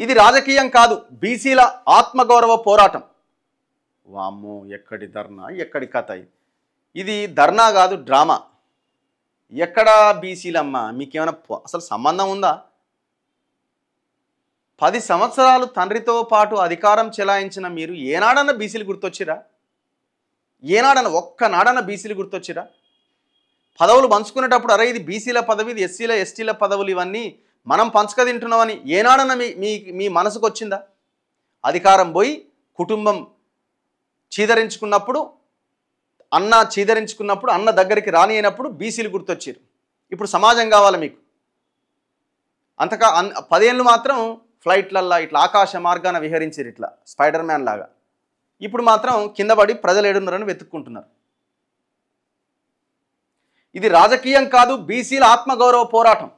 ఇది రాజకీయం కాదు, బీసీల ఆత్మగౌరవ పోరాటం. వామ్మో, ఎక్కడి ధర్నా, ఎక్కడి కథ. ఇది ధర్నా కాదు, డ్రామా. ఎక్కడ బీసీలమ్మ, మీకేమైనా అసలు సంబంధం ఉందా? 10 సంవత్సరాలు తండ్రితో పాటు అధికారం చెలాయించిన మీరు ఏనాడన్న బీసీలు గుర్తొచ్చిరా? ఏనాడన్న ఒక్కనాడన్న బీసీలు గుర్తొచ్చిరా? పదవులు పంచుకునేటప్పుడు అరే ఇది బీసీల పదవి, ఇది ఎస్సీల ఎస్టీల పదవులు, ఇవన్నీ మనం పంచక తింటున్నామని ఏనాడన్న మీ మనసుకు వచ్చిందా? అధికారం పోయి కుటుంబం చీదరించుకున్నప్పుడు, అన్న దగ్గరికి రాని అయినప్పుడు బీసీలు గుర్తొచ్చారు. ఇప్పుడు సమాజం కావాలి మీకు. 10 ఏళ్ళు మాత్రం ఫ్లైట్లల్లా ఇట్లా ఆకాశ మార్గాన విహరించారు, ఇట్లా స్పైడర్ మ్యాన్ లాగా. ఇప్పుడు మాత్రం కింద పడి ప్రజలు ఏడున్నారని వెతుక్కుంటున్నారు. ఇది రాజకీయం కాదు, బీసీల ఆత్మగౌరవ పోరాటం.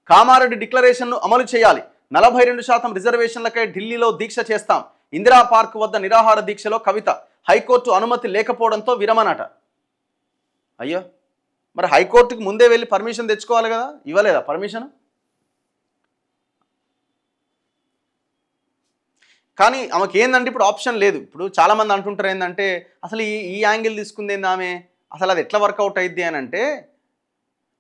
కామారెడ్డి డిక్లరేషన్ను అమలు చేయాలి. 42% రిజర్వేషన్లకై ఢిల్లీలో దీక్ష చేస్తాం. ఇందిరా పార్క్ వద్ద నిరాహార దీక్షలో కవిత. హైకోర్టు అనుమతి లేకపోవడంతో విరమణట. అయ్యో, మరి హైకోర్టుకి ముందే వెళ్ళి పర్మిషన్ తెచ్చుకోవాలి కదా, ఇవ్వలేదా పర్మిషన్? కానీ ఆమెకి ఏందంటే ఇప్పుడు ఆప్షన్ లేదు. ఇప్పుడు చాలామంది అంటుంటారు ఏంటంటే అసలు ఈ యాంగిల్ తీసుకుంది ఏంది ఆమె, అసలు అది ఎట్లా వర్కౌట్ అయింది అని అంటే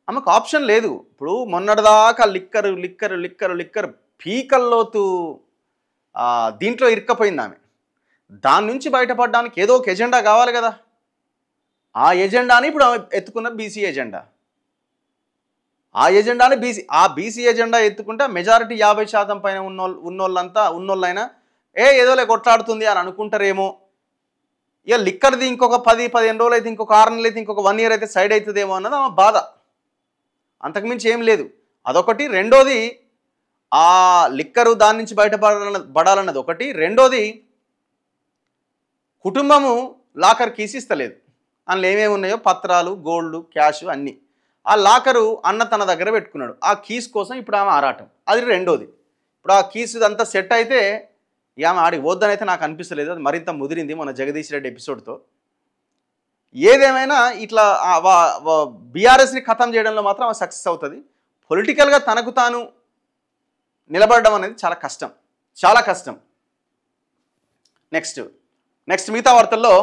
ఆమెకు ఆప్షన్ లేదు. ఇప్పుడు మొన్నటిదాకా లిక్కరు పీకల్లోతు దీంట్లో ఇరుక్కపోయింది ఆమె. దాని నుంచి బయటపడడానికి ఏదో ఒక ఎజెండా కావాలి కదా. ఆ ఎజెండాని ఇప్పుడు ఆమె ఎత్తుకున్న బీసీ ఎజెండా. ఆ ఎజెండాని బీసీ ఎజెండా ఎత్తుకుంటే మెజారిటీ 50% పైన ఉన్నోళ్ళైనా ఏదోలే కొట్లాడుతుంది అని అనుకుంటారేమో. ఇక లిక్కర్ది ఇంకొక 10-15 రోజులు అయితే, ఇంకొక 6 నెలలు అయితే, ఇంకొక 1 ఇయర్ అయితే సైడ్ అవుతుందేమో అన్నది ఆమె బాధ. అంతకుమించి ఏం లేదు. అదొకటి. రెండోది ఆ లిక్కరు దాని నుంచి బయటపడాలన్నది ఒకటి. రెండోది కుటుంబము లాకర్ కీస్ ఇస్తలేదు. అందులో ఏమేమి ఉన్నాయో పత్రాలు, గోల్డ్, క్యాష్ అన్నీ. ఆ లాకరు అన్న తన దగ్గర పెట్టుకున్నాడు. ఆ కీస్ కోసం ఇప్పుడు ఆమె ఆరాటం. అది రెండోది. ఇప్పుడు ఆ కీస్ అంతా సెట్ అయితే ఆమె ఆడికి పోద్దని అయితే నాకు అనిపిస్తలేదు. అది మరింత ముదిరింది మన జగదీష్ రెడ్డి ఎపిసోడ్తో. ఏదేమైనా ఇట్లా బీఆర్ఎస్ని ఖతం చేయడంలో మాత్రం ఆమె సక్సెస్ అవుతుంది. పొలిటికల్గా తనకు తాను నిలబడడం అనేది చాలా కష్టం. నెక్స్ట్ మిగతా వార్తల్లో